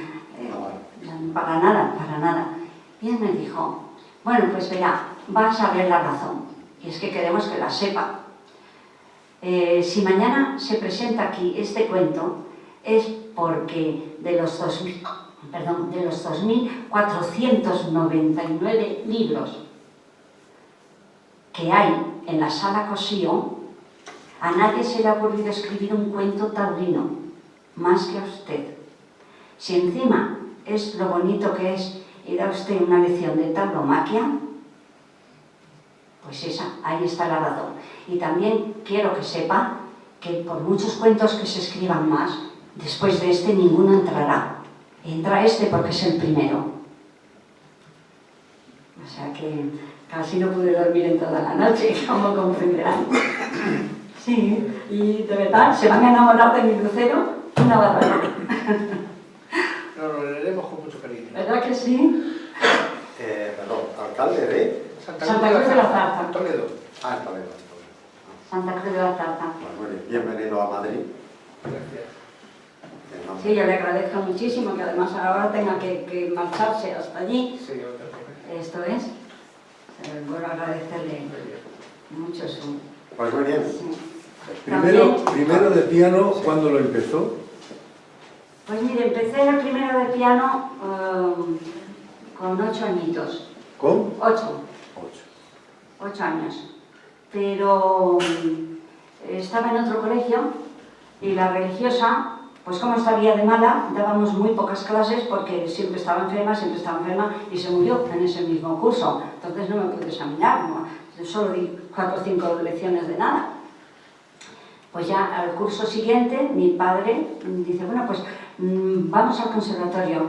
para nada. Y él me dijo: bueno, pues verá, vas a ver la razón, y es que queremos que la sepa. Si mañana se presenta aquí este cuento, es porque de los 2.499 libros que hay en la sala Cosío, a nadie se le ha ocurrido escribir un cuento taurino, más que a usted. Si encima es lo bonito que es ir a usted una lección de tauromaquia, pues ahí está la razón. Y también quiero que sepa que por muchos cuentos que se escriban más, después de este ninguno entrará. Entra este porque es el primero. O sea que casi no pude dormir en toda la noche, como comprenderán. Sí, y de verdad se van a enamorar de mi lucero una barbaridad. Lo leeremos con mucho cariño. ¿Verdad que sí? Perdón, alcalde de... Santa Cruz de la Zarza. Toledo. Toledo. Santa Cruz de la Zarza. Bueno, bienvenido a Madrid. Gracias. Sí, yo le agradezco muchísimo que además ahora tenga que marcharse hasta allí. Sí, yo te Esto es. Vuelvo a agradecerle mucho su... Pues muy bien. Sí. Primero de piano, ¿cuándo lo empezó? Pues mire, empecé el primero de piano con 8 añitos. ¿Con? 8 años. Pero estaba en otro colegio y la religiosa, pues como estaría de mala, dábamos muy pocas clases porque siempre estaba enferma y se murió en ese mismo curso. Entonces no me pude examinar, yo solo di 4 o 5 lecciones de nada. Pues ya al curso siguiente mi padre dice: bueno, pues vamos al conservatorio.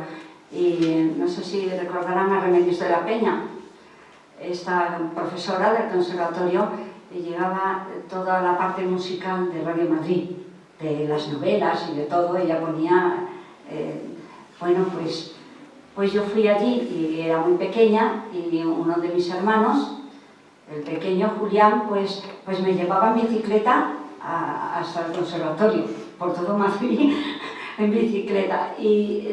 Y no sé si recordarán a Remedios de la Peña, esta profesora del conservatorio, llevaba toda la parte musical de Radio Madrid, de las novelas y de todo. Ella ponía, bueno, pues yo fui allí y era muy pequeña, y uno de mis hermanos, el pequeño Julián, pues me llevaba en bicicleta hasta el conservatorio, por todo Madrid, en bicicleta. Y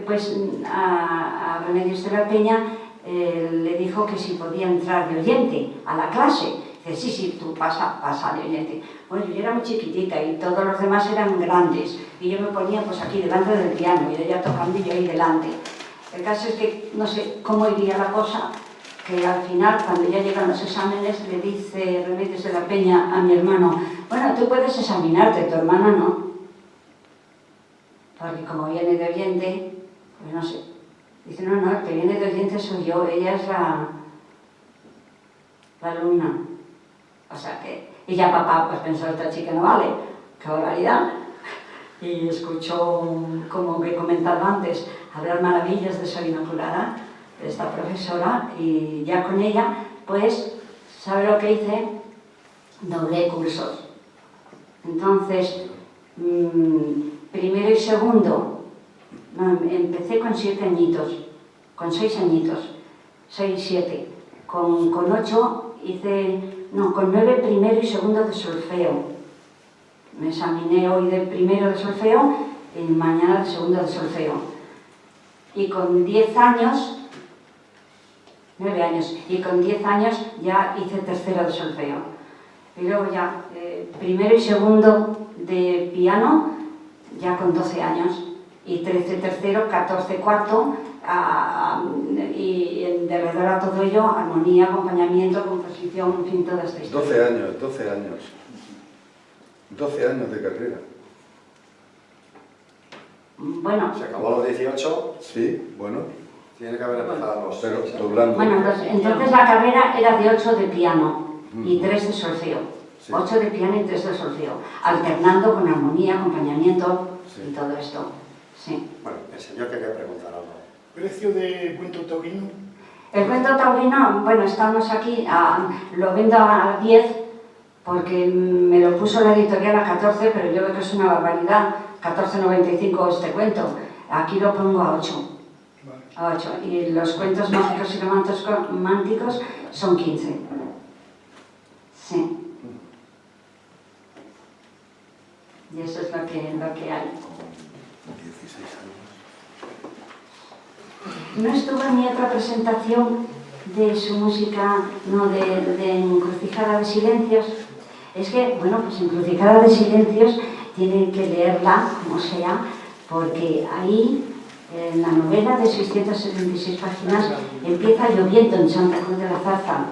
pues a Remedios de la Peña le dijo que si podía entrar de oyente a la clase. Dice: sí, tú pasa de oyente. Bueno, yo era muy chiquitita y todos los demás eran grandes, y yo me ponía pues aquí delante del piano y ella tocando y yo ahí delante. El caso es que no sé cómo iría la cosa, que al final, cuando ya llegan los exámenes, le dice Remedios de la Peña a mi hermano: bueno, tú puedes examinarte, tu hermana no. Porque como viene de oyente, pues no sé. Dice: no, el que viene de oyente soy yo, ella es la alumna. O sea que, y ya papá pues pensó: esta chica no vale, qué barbaridad. Y escuchó, como que he comentado antes, hablar maravillas de Sor Inmaculada, de esta profesora, y ya con ella, pues, ¿sabe lo que hice? Doblé cursos. Entonces, primero y segundo, no, empecé con 7 añitos, con 6 añitos, 6, 7. Con 8 hice, no, con 9 primero y segundo de solfeo. Me examiné hoy de primero de solfeo y mañana de segundo de solfeo. Y con 10 años, 9 años, y con 10 años ya hice tercero de solfeo. Y luego ya, primero y segundo de piano, ya con 12 años. Y 13 tercero, 14 cuarto, y de verdad a todo ello, armonía, acompañamiento, composición, en fin, toda esta historia. 12 años, 12 años. 12 años de carrera. Bueno, Se acabó a los 18, Sí, bueno, tiene que haber empezado a los... pero doblando. bueno, entonces la carrera era de 8 de piano y 3 de solfeo. Sí. 8 de piano y 3 de solfeo, alternando con armonía, acompañamiento y todo esto. Sí. Bueno, el señor quería preguntar algo. ¿Precio de cuento taurino? El cuento taurino, bueno, estamos aquí, lo vendo a 10 porque me lo puso la editorial a 14, pero yo veo que es una barbaridad, 14,95 este cuento. Aquí lo pongo a 8. Vale. A 8. Y los cuentos mágicos y románticos son 15. Sí. Y eso es lo que hay. 16 años. No estuvo en mi otra presentación de su música, no, de Encrucijada de Silencios. Es que, bueno, pues Encrucijada de Silencios tienen que leerla, como sea, porque ahí, en la novela de 676 páginas, empieza lloviendo en Santa Cruz de la Zarza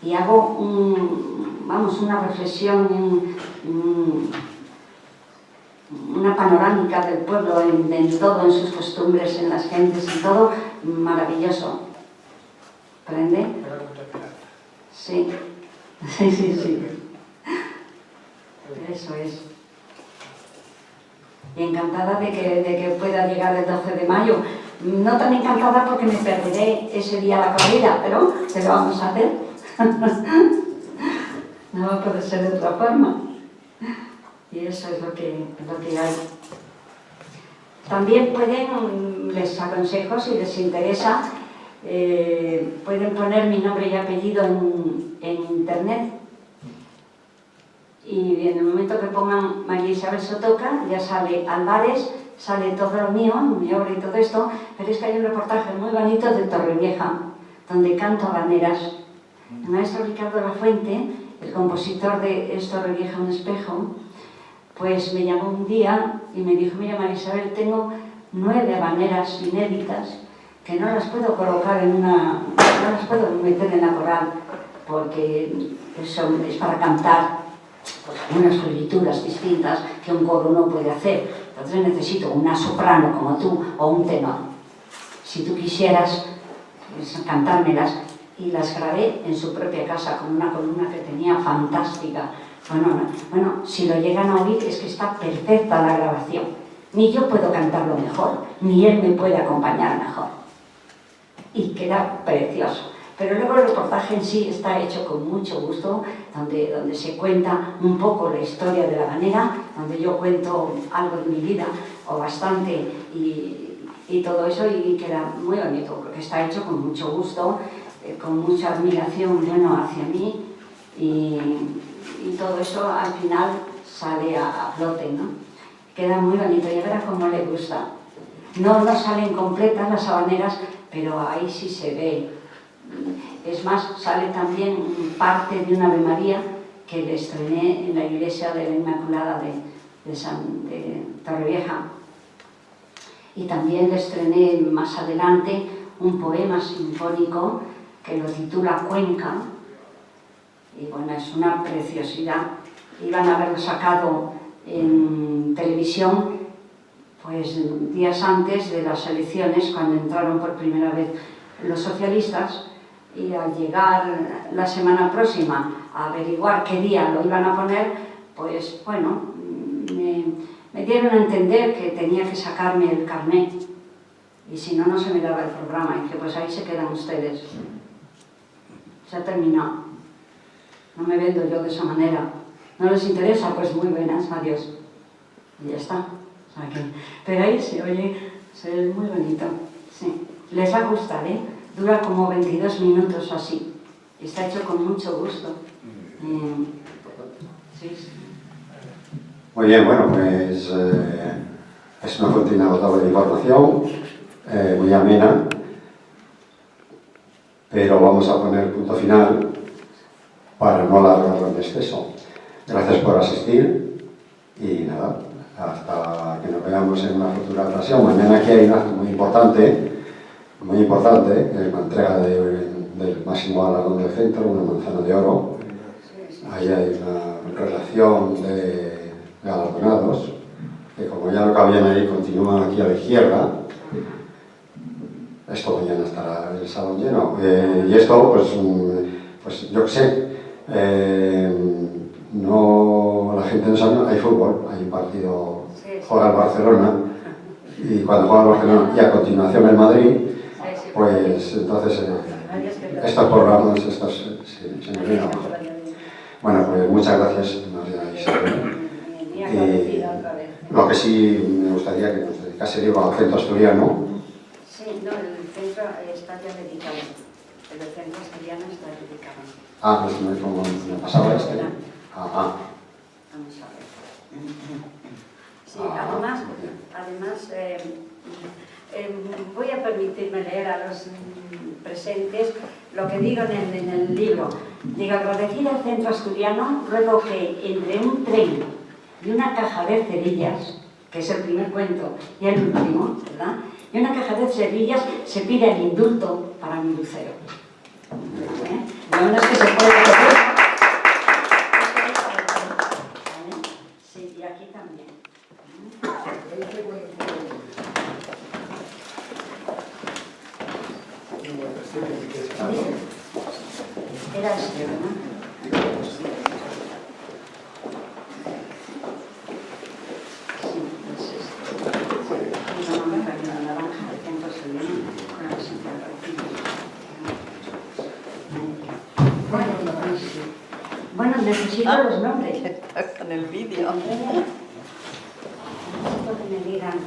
y hago una reflexión, una panorámica del pueblo en todo, en sus costumbres, en las gentes, en todo, maravilloso. ¿Comprende? Sí, sí. Eso es. Y encantada de que pueda llegar el 12 de mayo. No tan encantada porque me perderé ese día la corrida, pero ¿qué lo vamos a hacer? No va a poder ser de otra forma. Y eso es lo que hay. También pueden, les aconsejo, si les interesa, pueden poner mi nombre y apellido en internet. Y en el momento que pongan María Isabel Sotoca, ya sale Álvarez, sale todo lo mío, mi obra y todo esto, pero es que hay un reportaje muy bonito de Torrevieja, donde canto habaneras. El maestro Ricardo Lafuente, el compositor de Es Torrevieja un espejo, pues me llamó un día y me dijo: mira, María Isabel, tengo 9 habaneras inéditas que no las puedo colocar no las puedo meter en la coral, porque es para cantar pues unas florituras distintas que un coro no puede hacer. Entonces necesito una soprano como tú o un tenor. Si tú quisieras pues, cantármelas, y las grabé en su propia casa con una columna que tenía fantástica. Bueno, si lo llegan a oír es que está perfecta la grabación. Ni yo puedo cantarlo mejor, ni él me puede acompañar mejor. Y queda precioso. Pero luego el reportaje en sí está hecho con mucho gusto, donde se cuenta un poco la historia de la habanera, donde yo cuento algo de mi vida, o bastante, y todo eso, y queda muy bonito, porque está hecho con mucho gusto, con mucha admiración, hacia mí, y todo eso al final sale a flote, ¿no? Queda muy bonito, ya verás cómo le gusta. No salen completas las habaneras, pero ahí sí se ve. Es más, sale también parte de una Ave María que le estrené en la iglesia de la Inmaculada de Torrevieja. Y también le estrené más adelante un poema sinfónico que lo titula Cuenca, y bueno, es una preciosidad. Iban a haberlo sacado en televisión pues días antes de las elecciones, cuando entraron por primera vez los socialistas, y al llegar la semana próxima a averiguar qué día lo iban a poner, pues bueno, me dieron a entender que tenía que sacarme el carnet, y si no, no se me daba el programa, y que pues ahí se quedan ustedes. Se ha terminado. No me vendo yo de esa manera. ¿No les interesa? Pues muy buenas, adiós. Y ya está. O sea que, pero ahí se oye, se es muy bonito. Sí. Les va a gustar, ¿eh? Dura como 22 minutos así. Está hecho con mucho gusto. Sí, sí. Muy bien, bueno, pues es una fuente inagotable de información, muy amena, pero vamos a poner punto final para no alargarlo en exceso. Gracias por asistir y nada, hasta que nos veamos en una futura ocasión. Mañana aquí hay un acto muy importante, es la entrega del máximo galardón del centro, una manzana de oro. Ahí hay una relación de galardonados, que como ya no cabían ahí, continúan aquí a la izquierda. Esto mañana estará el salón lleno. Y esto, pues yo qué sé, no, la gente no sabe, hay fútbol, hay un partido, juega el Barcelona, y cuando juega el Barcelona y a continuación el Madrid, pues entonces estos programas, se me vienen abajo. Bueno, pues muchas gracias, María Isabel. Lo que sí me gustaría que nos dedicase digo, al centro asturiano. Sí, no, el centro está ya dedicado. El centro asturiano está dedicado. Ah, pues no es como me pasaba este. Vamos a ver. Sí, además voy a permitirme leer a los presentes lo que digo en el libro. Digo, al decir el centro asturiano, ruego que entre un tren y una caja de cerillas, que es el primer cuento y el último, ¿verdad? Y una caja de cerillas se pide el indulto para mi lucero. No es que se pueda hacer. Sí, y aquí también. Era este, ¿verdad? Sí, es este. No, me cayó la naranja, el centro asturiano, con la presencia de bueno, necesito los nombres. Con el vídeo. Necesito que me digan